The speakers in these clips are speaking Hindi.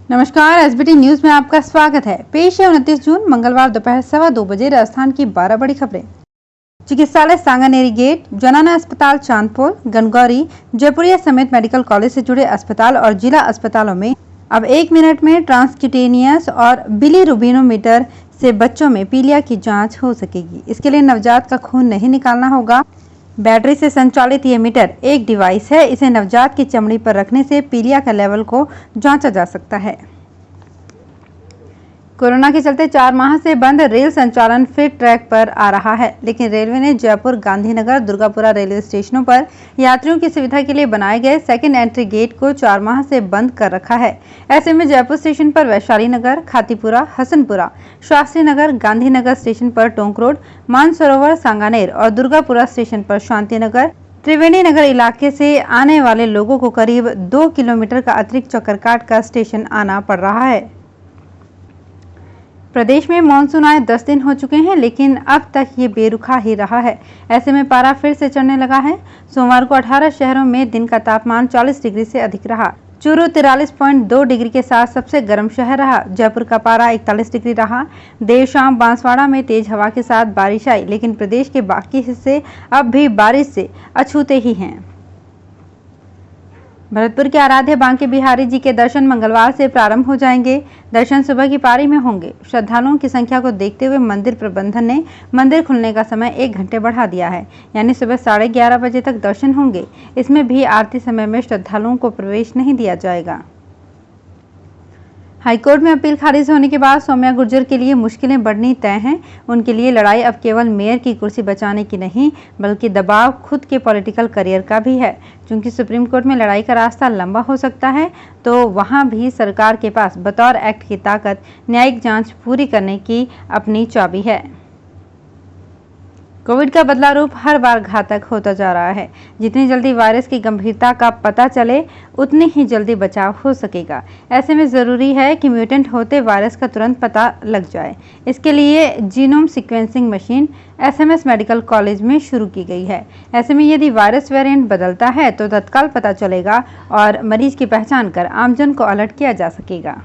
नमस्कार, एसबीटी न्यूज में आपका स्वागत है। पेश है 29 जून मंगलवार दोपहर 2:15 बजे राजस्थान की 12 बड़ी खबरें। चिकित्सालय सांगानेरी गेट, जनाना अस्पताल चांदपुर, गनगौरी, जयपुरिया समेत मेडिकल कॉलेज से जुड़े अस्पताल और जिला अस्पतालों में अब 1 मिनट में ट्रांसक्यूटेनियस और बिलीरुबिनोमीटर से बच्चों में पीलिया की जाँच हो सकेगी। इसके लिए नवजात का खून नहीं निकालना होगा। बैटरी से संचालित ये मीटर एक डिवाइस है। इसे नवजात की चमड़ी पर रखने से पीलिया का लेवल को जांचा जा सकता है। कोरोना के चलते 4 माह से बंद रेल संचालन फिर ट्रैक पर आ रहा है, लेकिन रेलवे ने जयपुर, गांधीनगर, दुर्गापुरा रेलवे स्टेशनों पर यात्रियों की सुविधा के लिए बनाए गए सेकंड एंट्री गेट को 4 माह से बंद कर रखा है। ऐसे में जयपुर स्टेशन पर वैशाली नगर, खातीपुरा, हसनपुरा, शास्त्री नगर, गांधीनगर स्टेशन पर टोंक रोड, मानसरोवर, सांगानेर और दुर्गापुरा स्टेशन पर शांति नगर, त्रिवेणी नगर इलाके से आने वाले लोगों को करीब 2 किलोमीटर का अतिरिक्त चक्कर काट कर स्टेशन आना पड़ रहा है। प्रदेश में मानसून आए 10 दिन हो चुके हैं, लेकिन अब तक ये बेरुखा ही रहा है। ऐसे में पारा फिर से चढ़ने लगा है। सोमवार को 18 शहरों में दिन का तापमान 40 डिग्री से अधिक रहा। चूरू 43.2 डिग्री के साथ सबसे गर्म शहर रहा। जयपुर का पारा 41 डिग्री रहा। देर शाम बांसवाड़ा में तेज हवा के साथ बारिश आई, लेकिन प्रदेश के बाकी हिस्से अब भी बारिश से अछूते ही हैं। भरतपुर के आराध्य बांके बिहारी जी के दर्शन मंगलवार से प्रारंभ हो जाएंगे। दर्शन सुबह की पारी में होंगे। श्रद्धालुओं की संख्या को देखते हुए मंदिर प्रबंधन ने मंदिर खुलने का समय 1 घंटे बढ़ा दिया है, यानी सुबह 11:30 बजे तक दर्शन होंगे। इसमें भी आरती समय में श्रद्धालुओं को प्रवेश नहीं दिया जाएगा। हाईकोर्ट में अपील खारिज होने के बाद सौम्या गुर्जर के लिए मुश्किलें बढ़नी तय हैं। उनके लिए लड़ाई अब केवल मेयर की कुर्सी बचाने की नहीं, बल्कि दबाव खुद के पॉलिटिकल करियर का भी है। क्योंकि सुप्रीम कोर्ट में लड़ाई का रास्ता लंबा हो सकता है, तो वहां भी सरकार के पास बतौर एक्ट की ताकत न्यायिक जांच पूरी करने की अपनी चाबी है। कोविड का बदला रूप हर बार घातक होता जा रहा है। जितनी जल्दी वायरस की गंभीरता का पता चले, उतनी ही जल्दी बचाव हो सकेगा। ऐसे में जरूरी है कि म्यूटेंट होते वायरस का तुरंत पता लग जाए। इसके लिए genome sequencing machine SMS medical college में शुरू की गई है। ऐसे में यदि वायरस वेरिएंट बदलता है तो तत्काल पता चलेगा और मरीज की पहचान कर आमजन को अलर्ट किया जा सकेगा।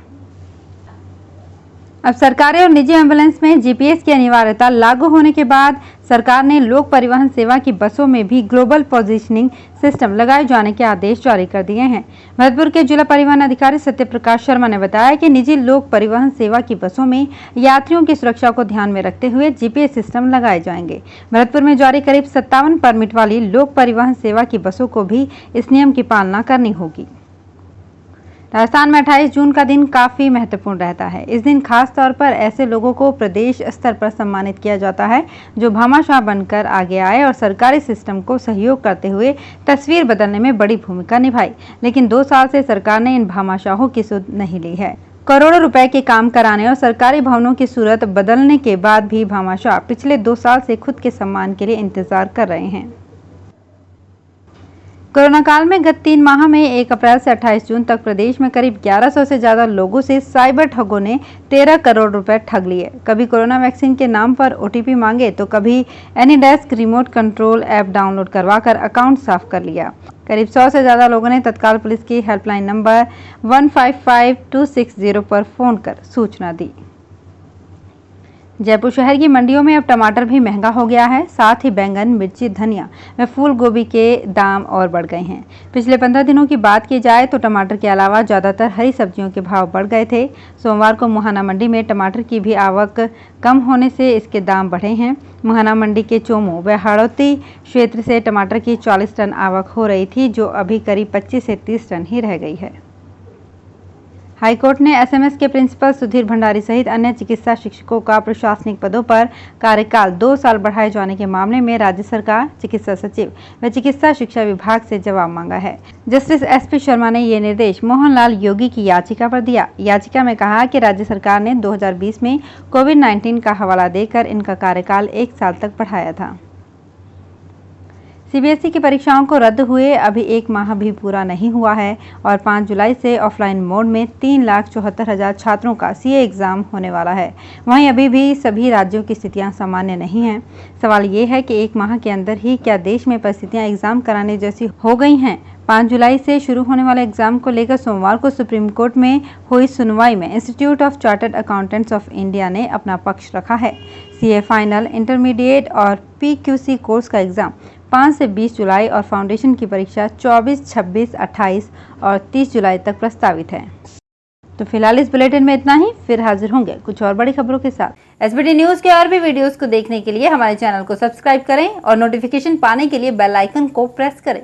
अब सरकारी और निजी एम्बुलेंस में जीपीएस की अनिवार्यता लागू होने के बाद सरकार ने लोक परिवहन सेवा की बसों में भी ग्लोबल पोजीशनिंग सिस्टम लगाए जाने के आदेश जारी कर दिए हैं। भरतपुर के जिला परिवहन अधिकारी सत्यप्रकाश शर्मा ने बताया कि निजी लोक परिवहन सेवा की बसों में यात्रियों की सुरक्षा को ध्यान में रखते हुए जीपीएस सिस्टम लगाए जाएंगे। भरतपुर में जारी करीब 57 परमिट वाली लोक परिवहन सेवा की बसों को भी इस नियम की पालना करनी होगी। राजस्थान में 28 जून का दिन काफी महत्वपूर्ण रहता है। इस दिन खास तौर पर ऐसे लोगों को प्रदेश स्तर पर सम्मानित किया जाता है जो भामाशाह बनकर आगे आए और सरकारी सिस्टम को सहयोग करते हुए तस्वीर बदलने में बड़ी भूमिका निभाई। लेकिन 2 साल से सरकार ने इन भामाशाहों की सुध नहीं ली है। करोड़ों रुपए के काम कराने और सरकारी भवनों की सूरत बदलने के बाद भी भामाशाह पिछले 2 साल से खुद के सम्मान के लिए इंतजार कर रहे हैं। कोरोना काल में गत 3 माह में 1 अप्रैल से 28 जून तक प्रदेश में करीब 1100 से ज्यादा लोगों से साइबर ठगों ने 13 करोड़ रुपए ठग लिए। कभी कोरोना वैक्सीन के नाम पर ओटीपी मांगे तो कभी AnyDesk remote control app download करवाकर अकाउंट साफ कर लिया। करीब 100 से ज्यादा लोगों ने तत्काल पुलिस की हेल्पलाइन नंबर 155260 पर फोन कर सूचना दी। जयपुर शहर की मंडियों में अब टमाटर भी महंगा हो गया है। साथ ही बैंगन, मिर्ची, धनिया व फूल गोभी के दाम और बढ़ गए हैं। पिछले 15 दिनों की बात की जाए तो टमाटर के अलावा ज्यादातर हरी सब्जियों के भाव बढ़ गए थे। सोमवार को मुहाना मंडी में टमाटर की भी आवक कम होने से इसके दाम बढ़े हैं। मुहाना मंडी के चोमू व हाड़ौती क्षेत्र से टमाटर की 40 टन आवक हो रही थी, जो अभी करीब 25 से 30 टन ही रह गई है। हाईकोर्ट ने एसएमएस के प्रिंसिपल सुधीर भंडारी सहित अन्य चिकित्सा शिक्षकों का प्रशासनिक पदों पर कार्यकाल 2 साल बढ़ाए जाने के मामले में राज्य सरकार, चिकित्सा सचिव व चिकित्सा शिक्षा विभाग से जवाब मांगा है। जस्टिस एसपी शर्मा ने ये निर्देश मोहनलाल योगी की याचिका पर दिया। याचिका में कहा कि राज्य सरकार ने 2020 में कोविड-19 का हवाला देकर इनका कार्यकाल 1 साल तक बढ़ाया था। सीबीएसई की परीक्षाओं को रद्द हुए अभी 1 माह भी पूरा नहीं हुआ है और 5 जुलाई से ऑफलाइन मोड में 3,74,000 छात्रों का सीए एग्जाम होने वाला है। वहीं अभी भी सभी राज्यों की स्थितियां सामान्य नहीं हैं। सवाल ये है कि 1 माह के अंदर ही क्या देश में परिस्थितियां एग्जाम कराने जैसी हो गई हैं? 5 जुलाई से शुरू होने वाले एग्जाम को लेकर सोमवार को सुप्रीम कोर्ट में हुई सुनवाई में institute of chartered accountants of India ने अपना पक्ष रखा है। सीए फाइनल, इंटरमीडिएट और पीक्यूसी कोर्स का एग्जाम 5 से 20 जुलाई और फाउंडेशन की परीक्षा 24, 26, 28 और 30 जुलाई तक प्रस्तावित है। तो फिलहाल इस बुलेटिन में इतना ही, फिर हाजिर होंगे कुछ और बड़ी खबरों के साथ। एसबीटी न्यूज के और भी वीडियोस को देखने के लिए हमारे चैनल को सब्सक्राइब करें और नोटिफिकेशन पाने के लिए बेल आइकन को प्रेस करें।